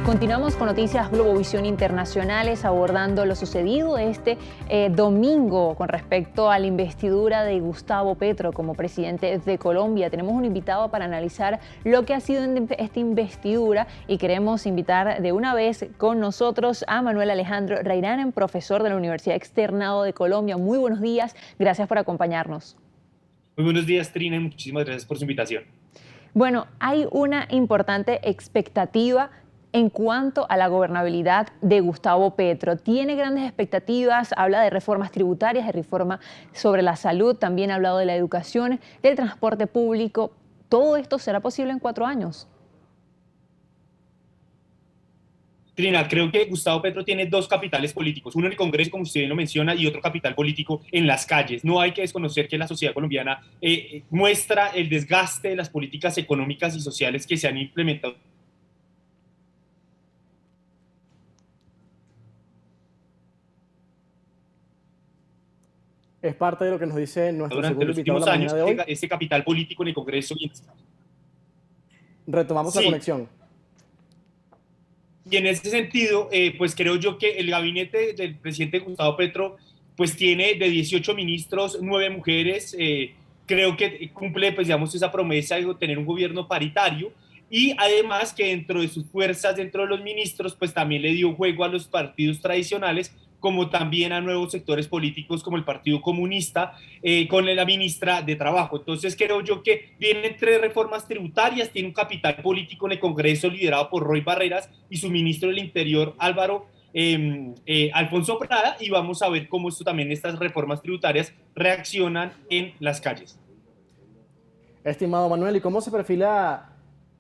Continuamos con noticias Globovisión Internacionales abordando lo sucedido este domingo con respecto a la investidura de Gustavo Petro como presidente de Colombia. Tenemos un invitado para analizar lo que ha sido esta investidura y queremos invitar de una vez con nosotros a Manuel Alejandro Reiranen, profesor de la Universidad Externado de Colombia. Muy buenos días, gracias por acompañarnos. Muy buenos días, Trina, y muchísimas gracias por su invitación. Bueno, hay una importante expectativa en cuanto a la gobernabilidad de Gustavo Petro. Tiene grandes expectativas, habla de reformas tributarias, de reforma sobre la salud, también ha hablado de la educación, del transporte público. ¿Todo esto será posible en 4 años? Trina, creo que Gustavo Petro tiene dos capitales políticos, uno en el Congreso, como usted lo menciona, y otro capital político en las calles. No hay que desconocer que la sociedad colombiana muestra el desgaste de las políticas económicas y sociales que se han implementado. Es parte de lo que nos dice nuestro Durante segundo los invitado de últimos la años, mañana de hoy. este capital político en el Congreso y en las calles. Retomamos la Sí, conexión. y en ese sentido, pues creo yo que el gabinete del presidente Gustavo Petro pues tiene de 18 ministros, 9 mujeres. Creo que cumple, pues digamos, esa promesa de tener un gobierno paritario, y además que dentro de sus fuerzas, dentro de los ministros, pues también le dio juego a los partidos tradicionales, como también a nuevos sectores políticos como el Partido Comunista, con la ministra de Trabajo. Entonces creo yo que vienen 3 reformas tributarias, tiene un capital político en el Congreso liderado por Roy Barreras y su ministro del Interior Álvaro Alfonso Prada, y vamos a ver cómo esto también, estas reformas tributarias, reaccionan en las calles. Estimado Manuel, ¿y cómo se perfila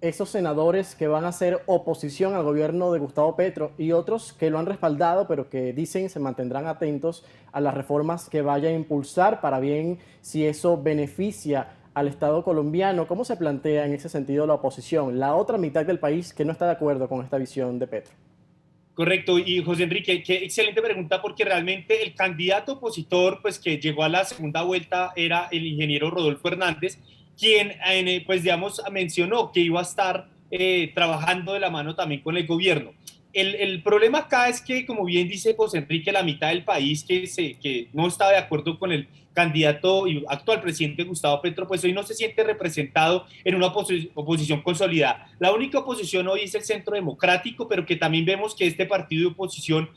esos senadores que van a hacer oposición al gobierno de Gustavo Petro y otros que lo han respaldado, pero que dicen se mantendrán atentos a las reformas que vaya a impulsar para bien si eso beneficia al Estado colombiano? ¿Cómo se plantea en ese sentido la oposición, la otra mitad del país que no está de acuerdo con esta visión de Petro? Correcto, y José Enrique, qué excelente pregunta, porque realmente el candidato opositor pues que llegó a la segunda vuelta era el ingeniero Rodolfo Hernández, quien pues digamos mencionó que iba a estar trabajando de la mano también con el gobierno. El problema acá es que, como bien dice José Enrique, la mitad del país que no está de acuerdo con el candidato y actual presidente Gustavo Petro, pues hoy no se siente representado en una oposición consolidada. La única oposición hoy es el Centro Democrático, pero que también vemos que este partido de oposición,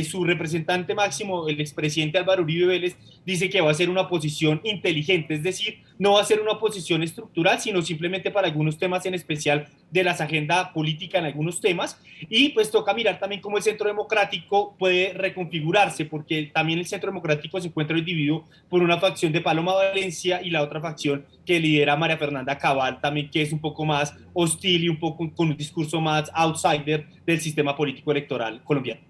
su representante máximo, el expresidente Álvaro Uribe Vélez, dice que va a ser una oposición inteligente, es decir, no va a ser una oposición estructural, sino simplemente para algunos temas en especial de las agendas políticas en algunos temas. Y pues toca mirar también cómo el Centro Democrático puede reconfigurarse, porque también el Centro Democrático se encuentra dividido por una facción de Paloma Valencia y la otra facción que lidera María Fernanda Cabal, también, que es un poco más hostil y un poco con un discurso más outsider del sistema político electoral colombiano.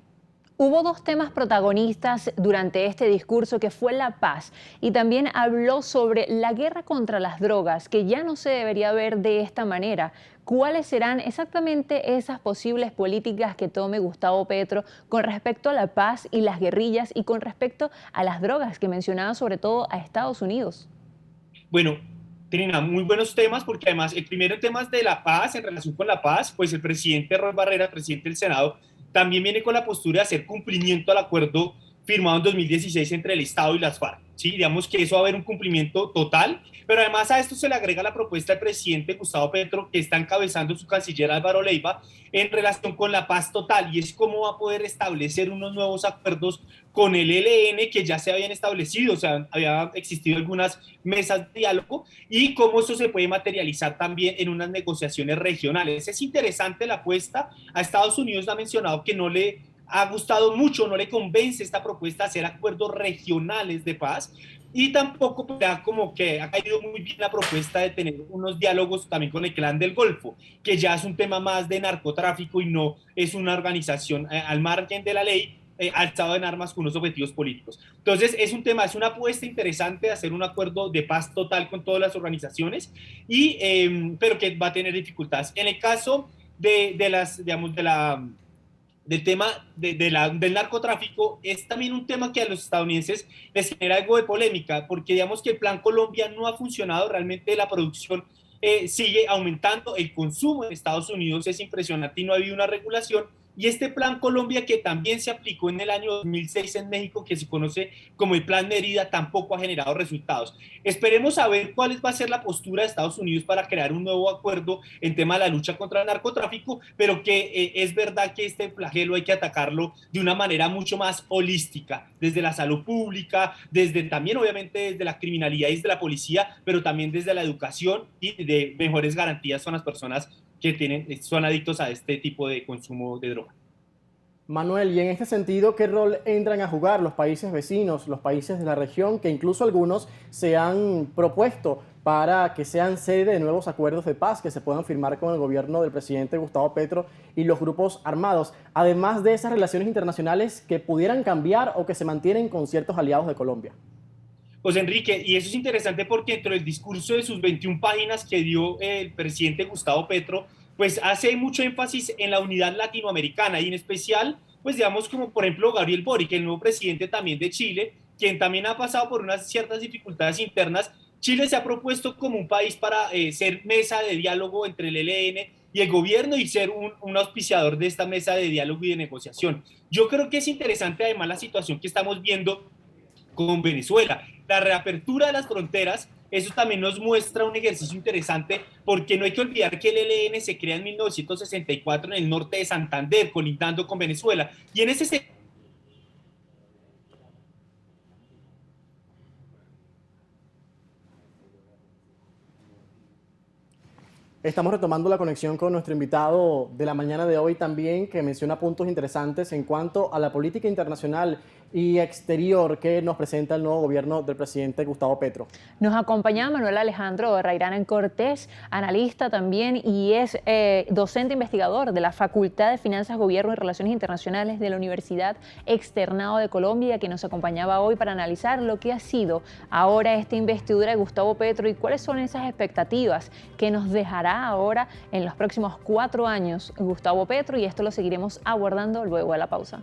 Hubo 2 temas protagonistas durante este discurso, que fue la paz, y también habló sobre la guerra contra las drogas, que ya no se debería ver de esta manera. ¿Cuáles serán exactamente esas posibles políticas que tome Gustavo Petro con respecto a la paz y las guerrillas y con respecto a las drogas, que mencionaba sobre todo a Estados Unidos? Bueno, Trina, muy buenos temas, porque además el primero en temas de la paz, en relación con la paz, pues el presidente Roy Barrera, presidente del Senado, también viene con la postura de hacer cumplimiento al acuerdo firmado en 2016 entre el Estado y las FARC. ¿Sí? Digamos que eso va a haber un cumplimiento total, pero además a esto se le agrega la propuesta del presidente Gustavo Petro, que está encabezando su canciller Álvaro Leiva, en relación con la paz total, y es cómo va a poder establecer unos nuevos acuerdos con el ELN que ya se habían establecido, o sea, había existido algunas mesas de diálogo, y cómo eso se puede materializar también en unas negociaciones regionales. Es interesante la apuesta. A Estados Unidos ha mencionado que no le ha gustado mucho, no le convence esta propuesta de hacer acuerdos regionales de paz, y tampoco ya como que ha caído muy bien la propuesta de tener unos diálogos también con el Clan del Golfo, que ya es un tema más de narcotráfico y no es una organización al margen de la ley, alzado en armas con unos objetivos políticos. Entonces es un tema, es una apuesta interesante de hacer un acuerdo de paz total con todas las organizaciones, pero que va a tener dificultades. En el caso digamos, del tema del narcotráfico, es también un tema que a los estadounidenses les genera algo de polémica, porque digamos que el Plan Colombia no ha funcionado realmente. La producción sigue aumentando, el consumo en Estados Unidos es impresionante y no ha habido una regulación. Y este Plan Colombia, que también se aplicó en el año 2006 en México, que se conoce como el Plan Mérida, tampoco ha generado resultados. Esperemos a ver cuál va a ser la postura de Estados Unidos para crear un nuevo acuerdo en tema de la lucha contra el narcotráfico, pero que es verdad que este flagelo hay que atacarlo de una manera mucho más holística, desde la salud pública, desde también obviamente desde la criminalidad y desde la policía, pero también desde la educación y de mejores garantías con las personas que son adictos a este tipo de consumo de droga. Manuel, y en este sentido, ¿qué rol entran a jugar los países vecinos, los países de la región, que incluso algunos se han propuesto para que sean sede de nuevos acuerdos de paz que se puedan firmar con el gobierno del presidente Gustavo Petro y los grupos armados, además de esas relaciones internacionales que pudieran cambiar o que se mantienen con ciertos aliados de Colombia? Pues Enrique, y eso es interesante porque dentro del discurso de sus 21 páginas que dio el presidente Gustavo Petro, pues hace mucho énfasis en la unidad latinoamericana y en especial, pues digamos como por ejemplo Gabriel Boric, el nuevo presidente también de Chile, quien también ha pasado por unas ciertas dificultades internas. Chile se ha propuesto como un país para ser mesa de diálogo entre el ELN y el gobierno y ser un auspiciador de esta mesa de diálogo y de negociación. Yo creo que es interesante además la situación que estamos viendo con Venezuela. La reapertura de las fronteras, eso también nos muestra un ejercicio interesante, porque no hay que olvidar que el ELN se crea en 1964 en el norte de Santander, colindando con Venezuela. Y en ese Estamos retomando la conexión con nuestro invitado de la mañana de hoy también, que menciona puntos interesantes en cuanto a la política internacional y exterior que nos presenta el nuevo gobierno del presidente Gustavo Petro. Nos acompaña Manuel Alejandro Rairán Cortés, analista también y es docente investigador de la Facultad de Finanzas, Gobierno y Relaciones Internacionales de la Universidad Externado de Colombia, que nos acompañaba hoy para analizar lo que ha sido ahora esta investidura de Gustavo Petro y cuáles son esas expectativas que nos dejará ahora en los próximos 4 años Gustavo Petro, y esto lo seguiremos abordando luego de la pausa.